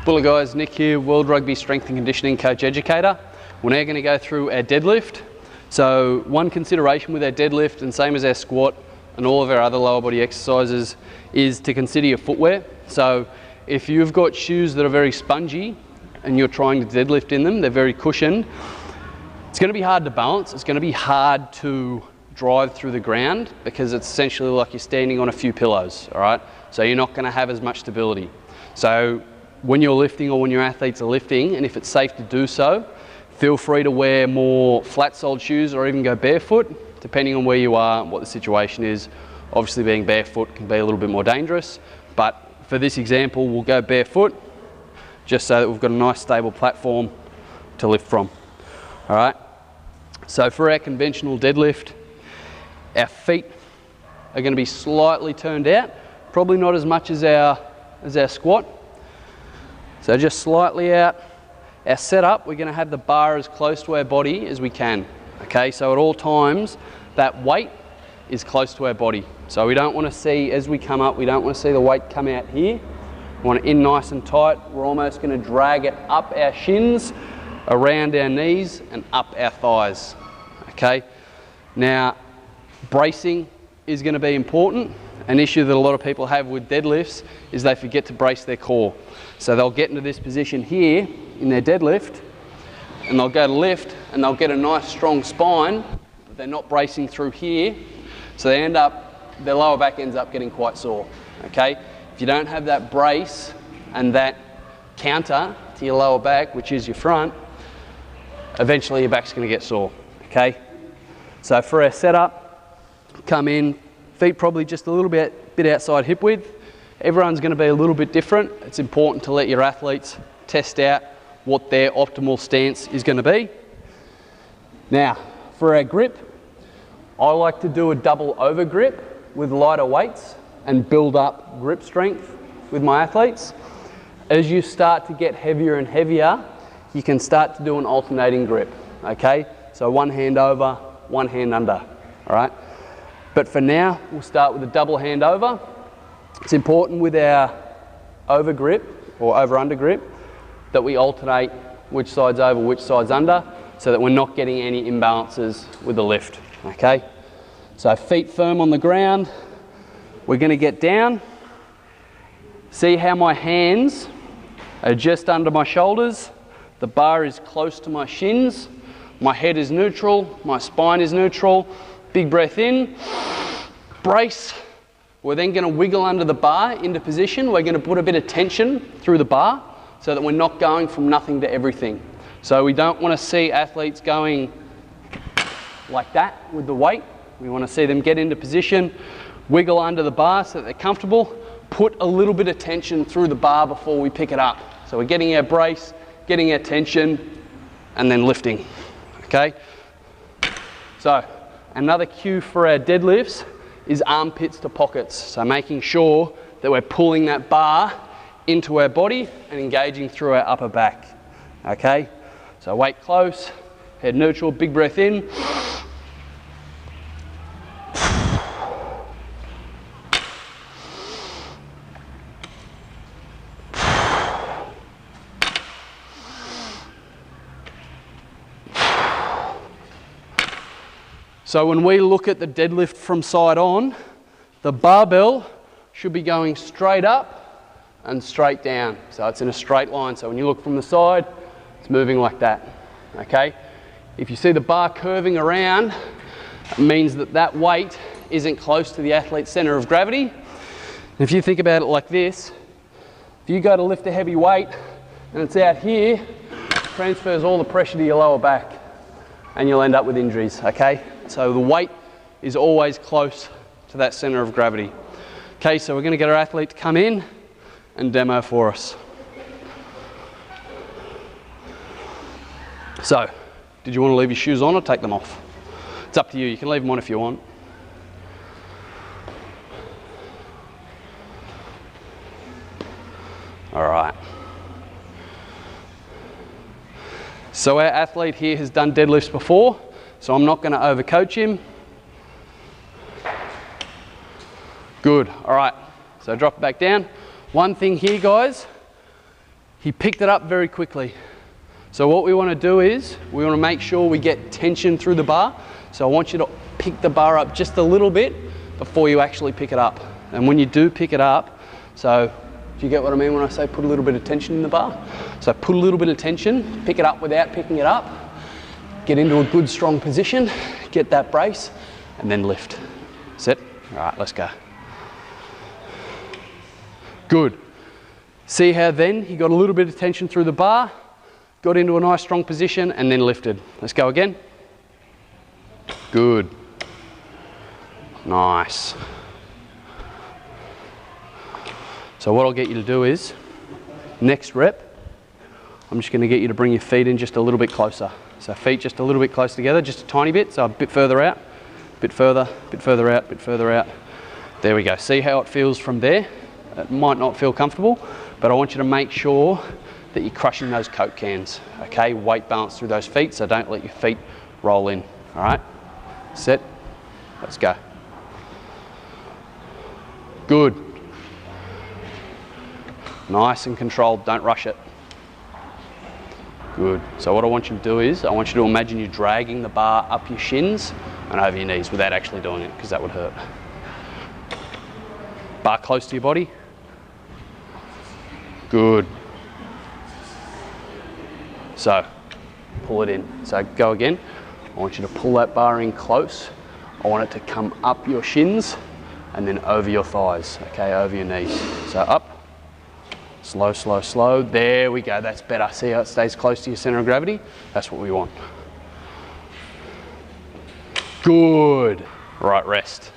Bully guys, Nick here, World Rugby Strength and Conditioning Coach Educator. We're now going to go through our deadlift. So one consideration with our deadlift, and same as our squat and all of our other lower body exercises, is to consider your footwear. So if you've got shoes that are very spongy and you're trying to deadlift in them, they're very cushioned, it's going to be hard to balance. It's going to be hard to drive through the ground because it's essentially like you're standing on a few pillows, all right? So you're not going to have as much stability. So when you're lifting or when your athletes are lifting, and if it's safe to do so, feel free to wear more flat-soled shoes or even go barefoot, depending on where you are and what the situation is. Obviously being barefoot can be a little bit more dangerous, but for this example, we'll go barefoot just so that we've got a nice stable platform to lift from. All right, so for our conventional deadlift, our feet are going to be slightly turned out, probably not as much as our squat. So just slightly out. Our setup, we're going to have the bar as close to our body as we can. Okay, so at all times, that weight is close to our body. So we don't want to see, as we come up, we don't want to see the weight come out here. We want it in nice and tight. We're almost going to drag it up our shins, around our knees, and up our thighs. Okay, now bracing is going to be important. An issue that a lot of people have with deadlifts is they forget to brace their core. So they'll get into this position here in their deadlift and they'll go to lift and they'll get a nice strong spine, but they're not bracing through here. So they end up, their lower back ends up getting quite sore, okay? If you don't have that brace and that counter to your lower back, which is your front, eventually your back's gonna get sore, okay? So for our setup, come in, feet probably just a little bit outside hip width. Everyone's going to be a little bit different. It's important to let your athletes test out what their optimal stance is going to be. Now, for our grip, I like to do a double over grip with lighter weights and build up grip strength with my athletes. As you start to get heavier and heavier, you can start to do an alternating grip, okay? So one hand over, one hand under, all right? But for now, we'll start with a double hand over. It's important with our over grip or over under grip that we alternate which side's over, which side's under, so that we're not getting any imbalances with the lift, okay? So feet firm on the ground. We're gonna get down. See how my hands are just under my shoulders. The bar is close to my shins. My head is neutral, my spine is neutral. Big breath in, brace. We're then going to wiggle under the bar into position. We're going to put a bit of tension through the bar so that we're not going from nothing to everything. So we don't want to see athletes going like that with the weight. We want to see them get into position, wiggle under the bar so that they're comfortable, put a little bit of tension through the bar before we pick it up. So we're getting our brace, getting our tension, and then lifting, okay? So another cue for our deadlifts is armpits to pockets. So making sure that we're pulling that bar into our body and engaging through our upper back, okay? So weight close, head neutral, big breath in. So when we look at the deadlift from side on, the barbell should be going straight up and straight down. So it's in a straight line. So when you look from the side, it's moving like that, okay? If you see the bar curving around, it means that that weight isn't close to the athlete's center of gravity. And if you think about it like this, if you go to lift a heavy weight and it's out here, it transfers all the pressure to your lower back and you'll end up with injuries, okay? So the weight is always close to that center of gravity. Okay, so we're going to get our athlete to come in and demo for us. So, did you want to leave your shoes on or take them off? It's up to you. You can leave them on if you want. All right. So our athlete here has done deadlifts before, so I'm not going to overcoach him. Good, all right, so drop it back down. One thing here, guys, He picked it up very quickly. So what we want to do is, we want to make sure we get tension through the bar. So I want you to pick the bar up just a little bit before you actually pick it up. And when you do pick it up, so do you get what I mean when I say put a little bit of tension in the bar? So put a little bit of tension, pick it up without picking it up, get into a good strong position, get that brace, and then lift. Set. All right, let's go. Good. See how then he got a little bit of tension through the bar, got into a nice strong position, and then lifted. Let's go again. Good. Nice. So what I'll get you to do is, next rep, I'm just going to get you to bring your feet in just a little bit closer. So feet just a little bit close together, just a tiny bit, so a bit further out, bit further, bit further out, bit further out. There we go. See how it feels from there? It might not feel comfortable, but I want you to make sure that you're crushing those Coke cans, okay? Weight balance through those feet, so don't let your feet roll in, all right? Set, let's go. Good. Nice and controlled, don't rush it. Good. So what I want you to do is, I want you to imagine you dragging the bar up your shins and over your knees without actually doing it, because that would hurt. Bar close to your body. Good. So, pull it in. So go again. I want you to pull that bar in close. I want it to come up your shins and then over your thighs, okay, over your knees. So up. Slow, slow, slow. There we go, that's better. See how it stays close to your center of gravity? That's what we want. Good. Right, rest.